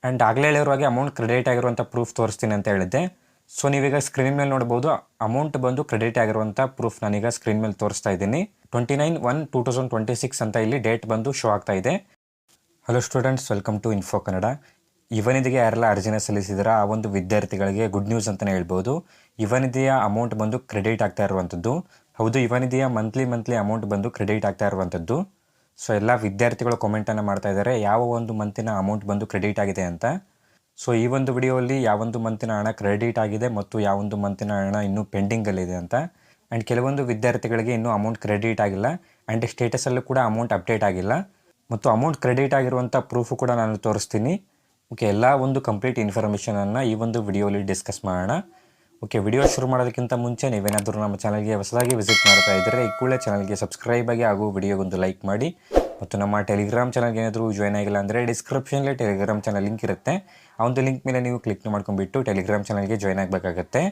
And ಆಗಲೇ ಹೇಳಿರುವಾಗೆ amount credit ಆಗಿರುವಂಥ proof ತೋರಿಸ್ತೀನಿ ಅಂತ ಹೇಳಿದ್ದೆ. ಸೊ ನೀವೀಗ ಸ್ಕ್ರೀನ್ ಮೇಲೆ ನೋಡ್ಬೋದು ಅಮೌಂಟ್ ಬಂದು ಕ್ರೆಡಿಟ್ ಆಗಿರುವಂಥ ಪ್ರೂಫ್ ನಾನೀಗ ಸ್ಕ್ರೀನ್ ಮೇಲೆ ತೋರಿಸ್ತಾ ಇದ್ದೀನಿ. 29/1/2026 ಅಂತ ಇಲ್ಲಿ ಡೇಟ್ ಬಂದು ಶೋ ಆಗ್ತಾ ಇದೆ. Hello students, welcome to Info Kannada. ಯುವನಿಧಿಗೆ ಯಾರೆಲ್ಲ ಅರ್ಜಿನ ಸಲ್ಲಿಸಿದಾರ ಆ ಒಂದು ವಿದ್ಯಾರ್ಥಿಗಳಿಗೆ ಗುಡ್ ನ್ಯೂಸ್ ಅಂತಲೇ ಹೇಳ್ಬೋದು. ಯುವನಿಧಿಯ ಅಮೌಂಟ್ ಬಂದು ಕ್ರೆಡಿಟ್ ಆಗ್ತಾ ಇರುವಂಥದ್ದು. ಹೌದು, ಯುವನಿಧಿಯ ಮಂತ್ಲಿ ಅಮೌಂಟ್ ಬಂದು ಕ್ರೆಡಿಟ್ ಆಗ್ತಾ ಇರುವಂಥದ್ದು. ಸೊ ಎಲ್ಲ ವಿದ್ಯಾರ್ಥಿಗಳು ಕಾಮೆಂಟನ್ನು ಮಾಡ್ತಾ ಇದ್ದಾರೆ ಯಾವ ಒಂದು ಮಂತಿನ ಅಮೌಂಟ್ ಬಂದು ಕ್ರೆಡಿಟ್ ಆಗಿದೆ ಅಂತ. ಸೊ ಈ ಒಂದು ವಿಡಿಯೋಲ್ಲಿ ಯಾವೊಂದು ಮಂತಿನ ಹಣ ಕ್ರೆಡಿಟ್ ಆಗಿದೆ ಮತ್ತು ಯಾವೊಂದು ಮಂತಿನ ಹಣ ಇನ್ನೂ ಪೆಂಡಿಂಗಲ್ಲಿದೆ ಅಂತ. ಆ್ಯಂಡ್ ಕೆಲವೊಂದು ವಿದ್ಯಾರ್ಥಿಗಳಿಗೆ ಇನ್ನೂ ಅಮೌಂಟ್ ಕ್ರೆಡಿಟ್ ಆಗಿಲ್ಲ ಆ್ಯಂಡ್ ಸ್ಟೇಟಸಲ್ಲೂ ಕೂಡ ಅಮೌಂಟ್ ಅಪ್ಡೇಟ್ ಆಗಿಲ್ಲ ಮತ್ತು ಅಮೌಂಟ್ ಕ್ರೆಡಿಟ್ ಆಗಿರುವಂಥ ಪ್ರೂಫು ಕೂಡ ನಾನು ತೋರಿಸ್ತೀನಿ. ಓಕೆ, ಎಲ್ಲ ಒಂದು ಕಂಪ್ಲೀಟ್ ಇನ್ಫಾರ್ಮೇಷನನ್ನು ಈ ಒಂದು ವಿಡಿಯೋಲಿ ಡಿಸ್ಕಸ್ ಮಾಡೋಣ. ಓಕೆ, ವಿಡಿಯೋ ಶುರು ಮಾಡೋದಕ್ಕಿಂತ ಮುಂಚೆ ನೀವೇನಾದರೂ ನಮ್ಮ ಚಾನಲ್ಗೆ ಹೊಸದಾಗಿ ವಿಸಿಟ್ ಮಾಡ್ತಾ ಇದ್ದರೆ ಈ ಕೂಡಲೇ ಚಾನಲ್ಗೆ ಸಬ್ಸ್ಕ್ರೈಬ್ ಆಗಿ ಹಾಗೂ ವಿಡಿಯೋಗೊಂದು ಲೈಕ್ ಮಾಡಿ. ಮತ್ತು ನಮ್ಮ ಟೆಲಿಗ್ರಾಮ್ ಚಾನಲ್ಗೆ ಏನಾದರೂ ಜಾಯ್ನ್ ಆಗಿಲ್ಲ ಅಂದರೆ ಡಿಸ್ಕ್ರಿಪ್ಷನಲ್ಲಿ ಟೆಲಿಗ್ರಾಮ್ ಚಾನಲ್ ಲಿಂಕ್ ಇರುತ್ತೆ. ಆ ಒಂದು ಲಿಂಕ್ ಮೇಲೆ ನೀವು ಕ್ಲಿಕ್ ಮಾಡ್ಕೊಂಡ್ಬಿಟ್ಟು ಟೆಲಿಗ್ರಾಮ್ ಚಾನಲ್ಗೆ ಜಾಯ್ನ್ ಆಗಬೇಕಾಗತ್ತೆ.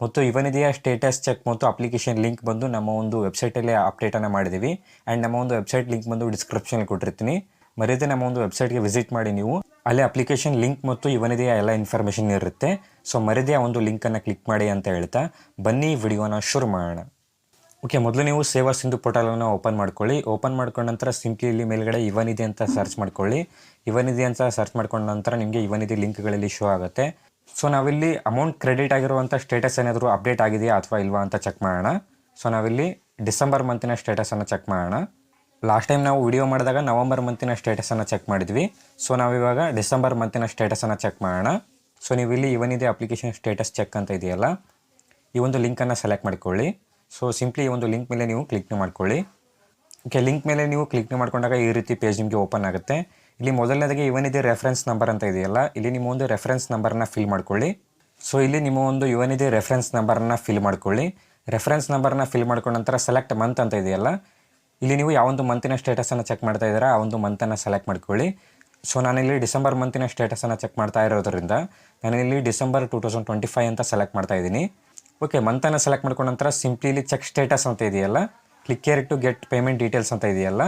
ಮತ್ತು ಯುವನಿಧಿಯ ಸ್ಟೇಟಸ್ ಚೆಕ್ ಮತ್ತು ಅಪ್ಲಿಕೇಶನ್ ಲಿಂಕ್ ಬಂದು ನಮ್ಮ ಒಂದು ವೆಬ್ಸೈಟಲ್ಲೇ ಅಪ್ಡೇಟನ್ನು ಮಾಡಿದ್ದೀವಿ. ಆ್ಯಂಡ್ ನಮ್ಮ ಒಂದು ವೆಬ್ಸೈಟ್ ಲಿಂಕ್ ಬಂದು ಡಿಸ್ಕ್ರಿಪ್ಷನಲ್ಲಿ ಕೊಟ್ಟಿರ್ತೀನಿ. ಮರೆಯದೆ ನಮ್ಮ ಒಂದು ವೆಬ್ಸೈಟ್ಗೆ ವಿಸಿಟ್ ಮಾಡಿ ನೀವು. ಅಲ್ಲೇ ಅಪ್ಲಿಕೇಶನ್ ಲಿಂಕ್ ಮತ್ತು ಯುವನಿಧಿಯ ಎಲ್ಲ ಇನ್ಫಾರ್ಮೇಷನ್ ಇರುತ್ತೆ. ಸೊ ಮರೆಯದೆ ಆ ಒಂದು ಲಿಂಕನ್ನು ಕ್ಲಿಕ್ ಮಾಡಿ ಅಂತ ಹೇಳ್ತಾ ಬನ್ನಿ ವಿಡಿಯೋನ ಶುರು ಮಾಡೋಣ. ಓಕೆ, ಮೊದಲು ನೀವು ಸೇವಾ ಸಿಂಧು ಪೋರ್ಟಲನ್ನು ಓಪನ್ ಮಾಡ್ಕೊಳ್ಳಿ. ಓಪನ್ ಮಾಡ್ಕೊಂಡ ನಂತರ ಸಿಂಪ್ಲಿ ಇಲ್ಲಿ ಮೇಲ್ಗಡೆ ಯುವನಿಧಿ ಅಂತ ಸರ್ಚ್ ಮಾಡ್ಕೊಳ್ಳಿ. ಯುವನಿಧಿ ಅಂತ ಸರ್ಚ್ ಮಾಡ್ಕೊಂಡ ನಂತರ ನಿಮಗೆ ಯುವನಿಧಿ ಲಿಂಕ್ಗಳಲ್ಲಿ ಶೋ ಆಗುತ್ತೆ. ಸೊ ನಾವಿಲ್ಲಿ ಅಮೌಂಟ್ ಕ್ರೆಡಿಟ್ ಆಗಿರುವಂಥ ಸ್ಟೇಟಸ್ ಏನಾದರೂ ಅಪ್ಡೇಟ್ ಆಗಿದೆಯಾ ಅಥವಾ ಇಲ್ವಾ ಅಂತ ಚೆಕ್ ಮಾಡೋಣ. ಸೊ ನಾವಿಲ್ಲಿ ಡಿಸೆಂಬರ್ ಮಂತಿನ ಸ್ಟೇಟಸನ್ನು ಚೆಕ್ ಮಾಡೋಣ. ಲಾಸ್ಟ್ ಟೈಮ್ ನಾವು ವಿಡಿಯೋ ಮಾಡಿದಾಗ ನವಂಬರ್ ಮಂತಿನ ಸ್ಟೇಟಸನ್ನು ಚೆಕ್ ಮಾಡಿದ್ವಿ. ಸೊ ನಾವಿವಾಗ ಡಿಸೆಂಬರ್ ಮಂತಿನ ಸ್ಟೇಟಸನ್ನು ಚೆಕ್ ಮಾಡೋಣ. ಸೊ ನೀವು ಇಲ್ಲಿ ಯುವನಿಧಿ ಅಪ್ಲಿಕೇಶನ್ ಸ್ಟೇಟಸ್ ಚೆಕ್ ಅಂತ ಇದೆಯಲ್ಲ, ಈ ಒಂದು ಲಿಂಕನ್ನು ಸೆಲೆಕ್ಟ್ ಮಾಡ್ಕೊಳ್ಳಿ. ಸೊ ಸಿಂಪ್ಲಿ ಈ ಒಂದು ಲಿಂಕ್ ಮೇಲೆ ನೀವು ಕ್ಲಿಕ್ ಮಾಡ್ಕೊಳ್ಳಿ. ಓಕೆ, ಲಿಂಕ್ ಮೇಲೆ ನೀವು ಕ್ಲಿಕ್ ಮಾಡ್ಕೊಂಡಾಗ ಈ ರೀತಿ ಪೇಜ್ ನಿಮಗೆ ಓಪನ್ ಆಗುತ್ತೆ. ಇಲ್ಲಿ ಮೊದಲನೇದಾಗಿ ಯುವನಿಧಿ ರೆಫರೆನ್ಸ್ ನಂಬರ್ ಅಂತ ಇದೆಯಲ್ಲ, ಇಲ್ಲಿ ನಿಮ್ಮ ಒಂದು ರೆಫರೆನ್ಸ್ ನಂಬರನ್ನ ಫಿಲ್ ಮಾಡ್ಕೊಳ್ಳಿ. ಸೊ ಇಲ್ಲಿ ನಿಮ್ಮ ಒಂದು ಯುವನಿಧಿ ರೆಫರೆನ್ಸ್ ನಂಬರನ್ನ ಫಿಲ್ ಮಾಡ್ಕೊಳ್ಳಿ. ರೆಫರೆನ್ಸ್ ನಂಬರನ್ನ ಫಿಲ್ ಮಾಡ್ಕೊಂಡ ನಂತರ ಸೆಲೆಕ್ಟ್ ಮಂತ್ ಅಂತ ಇದೆಯಲ್ಲ, ಇಲ್ಲಿ ನೀವು ಯಾವೊಂದು ಮಂತಿನ ಸ್ಟೇಟಸನ್ನು ಚೆಕ್ ಮಾಡ್ತಾ ಇದ್ದೀರಾ ಆ ಒಂದು ಮಂತನ್ನು ಸೆಲೆಕ್ಟ್ ಮಾಡ್ಕೊಳ್ಳಿ. ಸೊ ನಾನಿಲ್ಲಿ ಡಿಸೆಂಬರ್ ಮಂತಿನ ಸ್ಟೇಟಸನ್ನು ಚೆಕ್ ಮಾಡ್ತಾ ಇರೋದ್ರಿಂದ ನಾನಿಲ್ಲಿ ಡಿಸೆಂಬರ್ 2025 ಅಂತ ಸೆಲೆಕ್ಟ್ ಮಾಡ್ತಾ ಇದ್ದೀನಿ. ಓಕೆ, ಮಂತನ್ನು ಸೆಲೆಕ್ಟ್ ಮಾಡ್ಕೊಂಡ ನಂತರ ಸಿಂಪ್ಲಿ ಇಲ್ಲಿ ಚೆಕ್ ಸ್ಟೇಟಸ್ ಅಂತ ಇದೆಯಲ್ಲ, click here to get payment details ಅಂತ ಇದೆಯಲ್ಲ,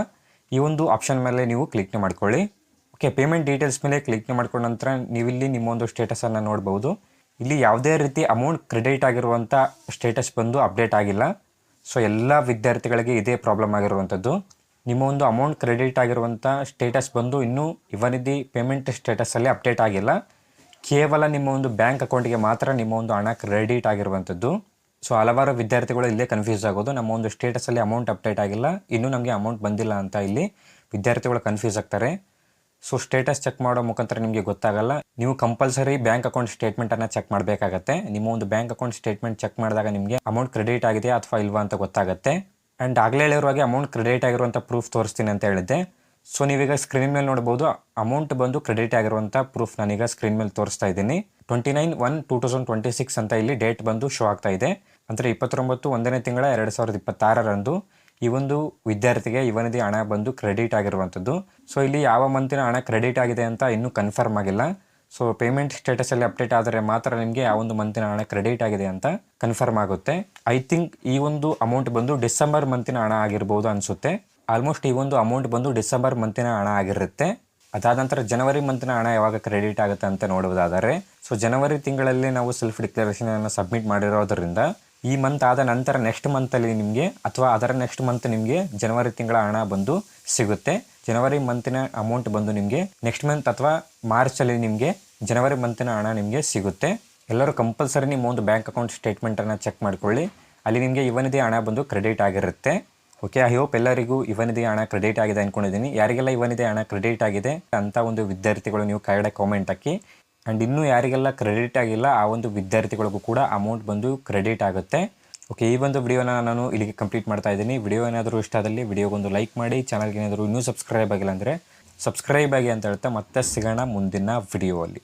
ಈ ಒಂದು ಆಪ್ಷನ್ ಮೇಲೆ ನೀವು ಕ್ಲಿಕ್ ಮಾಡ್ಕೊಳ್ಳಿ. ಓಕೆ, ಪೇಮೆಂಟ್ ಡೀಟೇಲ್ಸ್ ಮೇಲೆ ಕ್ಲಿಕ್ ಮಾಡ್ಕೊಂಡ ನಂತರ ನೀವಿಲ್ಲಿ ನಿಮ್ಮ ಒಂದು ಸ್ಟೇಟಸನ್ನು ನೋಡ್ಬೋದು. ಇಲ್ಲಿ ಯಾವುದೇ ರೀತಿ ಅಮೌಂಟ್ ಕ್ರೆಡಿಟ್ ಆಗಿರುವಂಥ ಸ್ಟೇಟಸ್ ಬಂದು ಅಪ್ಡೇಟ್ ಆಗಿಲ್ಲ. ಸೊ ಎಲ್ಲ ವಿದ್ಯಾರ್ಥಿಗಳಿಗೆ ಇದೇ ಪ್ರಾಬ್ಲಮ್ ಆಗಿರುವಂಥದ್ದು. ನಿಮ್ಮ ಒಂದು ಅಮೌಂಟ್ ಕ್ರೆಡಿಟ್ ಆಗಿರುವಂಥ ಸ್ಟೇಟಸ್ ಬಂದು ಇನ್ನೂ ಯುವನಿಧಿ ಪೇಮೆಂಟ್ ಸ್ಟೇಟಸಲ್ಲಿ ಅಪ್ಡೇಟ್ ಆಗಿಲ್ಲ. ಕೇವಲ ನಿಮ್ಮ ಒಂದು ಬ್ಯಾಂಕ್ ಅಕೌಂಟಿಗೆ ಮಾತ್ರ ನಿಮ್ಮ ಒಂದು ಹಣ ಕ್ರೆಡಿಟ್ ಆಗಿರುವಂಥದ್ದು. ಸೊ ಹಲವಾರು ವಿದ್ಯಾರ್ಥಿಗಳು ಇಲ್ಲೇ ಕನ್ಫ್ಯೂಸ್ ಆಗೋದು, ನಮ್ಮ ಒಂದು ಸ್ಟೇಟಸಲ್ಲಿ ಅಮೌಂಟ್ ಅಪ್ಡೇಟ್ ಆಗಿಲ್ಲ, ಇನ್ನೂ ನಮಗೆ ಅಮೌಂಟ್ ಬಂದಿಲ್ಲ ಅಂತ ಇಲ್ಲಿ ವಿದ್ಯಾರ್ಥಿಗಳು ಕನ್ಫ್ಯೂಸ್ ಆಗ್ತಾರೆ. ಸೊ ಸ್ಟೇಟಸ್ ಚೆಕ್ ಮಾಡೋ ಮುಖಾಂತರ ನಿಮಗೆ ಗೊತ್ತಾಗಲ್ಲ. ನೀವು ಕಂಪಲ್ಸರಿ ಬ್ಯಾಂಕ್ ಅಕೌಂಟ್ ಸ್ಟೇಟ್ಮೆಂಟನ್ನು ಚೆಕ್ ಮಾಡಬೇಕಾಗತ್ತೆ. ನಿಮ್ಮ ಒಂದು ಬ್ಯಾಂಕ್ ಅಕೌಂಟ್ ಸ್ಟೇಟ್ಮೆಂಟ್ ಚೆಕ್ ಮಾಡಿದಾಗ ನಿಮಗೆ ಅಮೌಂಟ್ ಕ್ರೆಡಿಟ್ ಆಗಿದೆಯಾ ಅಥವಾ ಇಲ್ವಾ ಅಂತ ಗೊತ್ತಾಗುತ್ತೆ. ಆ್ಯಂಡ್ ಆಗಲೇ ಹೇಳಿರುವಾಗೆ ಅಮೌಂಟ್ ಕ್ರೆಡಿಟ್ ಆಗಿರುವಂಥ ಪ್ರೂಫ್ ತೋರಿಸ್ತೀನಿ ಅಂತ ಹೇಳಿದ್ದೆ. ಸೊ ನೀವೀಗ ಸ್ಕ್ರೀನ್ ಮೇಲೆ ನೋಡ್ಬೋದು ಅಮೌಂಟ್ ಬಂದು ಕ್ರೆಡಿಟ್ ಆಗಿರುವಂಥ ಪ್ರೂಫ್ ನಾನೀಗ ಸ್ಕ್ರೀನ್ ಮೇಲೆ ತೋರಿಸ್ತಾ ಇದ್ದೀನಿ. 29/1/2026 ಅಂತ ಇಲ್ಲಿ ಡೇಟ್ ಬಂದು ಶೋ ಆಗ್ತಾ ಇದೆ. ಅಂದರೆ 29/1/2026 ಈ ಒಂದು ವಿದ್ಯಾರ್ಥಿಗೆ ಯುವನಿಧಿ ಹಣ ಬಂದು ಕ್ರೆಡಿಟ್ ಆಗಿರುವಂಥದ್ದು. ಸೊ ಇಲ್ಲಿ ಯಾವ ಮಂತಿನ ಹಣ ಕ್ರೆಡಿಟ್ ಆಗಿದೆ ಅಂತ ಇನ್ನೂ ಕನ್ಫರ್ಮ್ ಆಗಿಲ್ಲ. ಸೊ ಪೇಮೆಂಟ್ ಸ್ಟೇಟಸಲ್ಲಿ ಅಪ್ಡೇಟ್ ಆದರೆ ಮಾತ್ರ ನಿಮಗೆ ಯಾವ ಒಂದು ಮಂತಿನ ಹಣ ಕ್ರೆಡಿಟ್ ಆಗಿದೆ ಅಂತ ಕನ್ಫರ್ಮ್ ಆಗುತ್ತೆ. ಐ ಥಿಂಕ್ ಈ ಒಂದು ಅಮೌಂಟ್ ಬಂದು ಡಿಸೆಂಬರ್ ಮಂತಿನ ಹಣ ಆಗಿರ್ಬೋದು ಅನಿಸುತ್ತೆ. ಆಲ್ಮೋಸ್ಟ್ ಈ ಒಂದು ಅಮೌಂಟ್ ಬಂದು ಡಿಸೆಂಬರ್ ಮಂತಿನ ಹಣ ಆಗಿರುತ್ತೆ. ಅದಾದ ನಂತರ ಜನವರಿ ಮಂತಿನ ಹಣ ಯಾವಾಗ ಕ್ರೆಡಿಟ್ ಆಗುತ್ತೆ ಅಂತ ನೋಡುವುದಾದರೆ, ಸೊ ಜನವರಿ ತಿಂಗಳಲ್ಲಿ ನಾವು ಸೆಲ್ಫ್ ಡಿಕ್ಲರೇಷನನ್ನು ಸಬ್ಮಿಟ್ ಮಾಡಿರೋದರಿಂದ ಈ ಮಂತ್ ಆದ ನಂತರ ನೆಕ್ಸ್ಟ್ ಮಂತಲ್ಲಿ ನಿಮಗೆ ಅಥವಾ ಅದರ ನೆಕ್ಸ್ಟ್ ಮಂತ್ ನಿಮಗೆ ಜನವರಿ ತಿಂಗಳ ಹಣ ಬಂದು ಸಿಗುತ್ತೆ. ಜನವರಿ ಮಂತಿನ ಅಮೌಂಟ್ ಬಂದು ನಿಮಗೆ ನೆಕ್ಸ್ಟ್ ಮಂತ್ ಅಥವಾ ಮಾರ್ಚಲ್ಲಿ ನಿಮಗೆ ಜನವರಿ ಮಂತಿನ ಹಣ ನಿಮಗೆ ಸಿಗುತ್ತೆ. ಎಲ್ಲರೂ ಕಂಪಲ್ಸರಿ ನಿಮ್ಮ ಒಂದು ಬ್ಯಾಂಕ್ ಅಕೌಂಟ್ ಸ್ಟೇಟ್ಮೆಂಟನ್ನು ಚೆಕ್ ಮಾಡ್ಕೊಳ್ಳಿ. ಅಲ್ಲಿ ನಿಮಗೆ ಯುವನಿಧಿ ಹಣ ಬಂದು ಕ್ರೆಡಿಟ್ ಆಗಿರುತ್ತೆ. ಓಕೆ, ಐ ಹೋಪ್ ಎಲ್ಲರಿಗೂ ಯುವನಿಧಿ ಹಣ ಕ್ರೆಡಿಟ್ ಆಗಿದೆ ಅಂದ್ಕೊಂಡಿದ್ದೀನಿ. ಯಾರಿಗೆಲ್ಲ ಯುವನಿಧಿ ಹಣ ಕ್ರೆಡಿಟ್ ಆಗಿದೆ ಅಂತ ಒಂದು ವಿದ್ಯಾರ್ಥಿಗಳು ನೀವು ಕೆಳಗಡೆ ಕಾಮೆಂಟ್ ಹಾಕಿ. ಆ್ಯಂಡ್ ಇನ್ನೂ ಯಾರಿಗೆಲ್ಲ ಕ್ರೆಡಿಟ್ ಆಗಿಲ್ಲ ಆ ಒಂದು ವಿದ್ಯಾರ್ಥಿಗಳಿಗೂ ಕೂಡ ಅಮೌಂಟ್ ಬಂದು ಕ್ರೆಡಿಟ್ ಆಗುತ್ತೆ. ಓಕೆ, ಈ ಒಂದು ವಿಡಿಯೋನ ನಾನು ಇಲ್ಲಿಗೆ ಕಂಪ್ಲೀಟ್ ಮಾಡ್ತಾ ಇದ್ದೀನಿ. ವಿಡಿಯೋ ಏನಾದರೂ ಇಷ್ಟ ಆದಲ್ಲಿ ವಿಡಿಯೋಗೊಂದು ಲೈಕ್ ಮಾಡಿ. ಚಾನಲ್ಗೆ ಏನಾದರೂ ಇನ್ನೂ ಸಬ್ಸ್ಕ್ರೈಬ್ ಆಗಿಲ್ಲ ಅಂದರೆ ಸಬ್ಸ್ಕ್ರೈಬ್ ಆಗಿ ಅಂತ ಹೇಳ್ತಾ ಮತ್ತೆ ಸಿಗೋಣ ಮುಂದಿನ ವಿಡಿಯೋ ಅಲ್ಲಿ.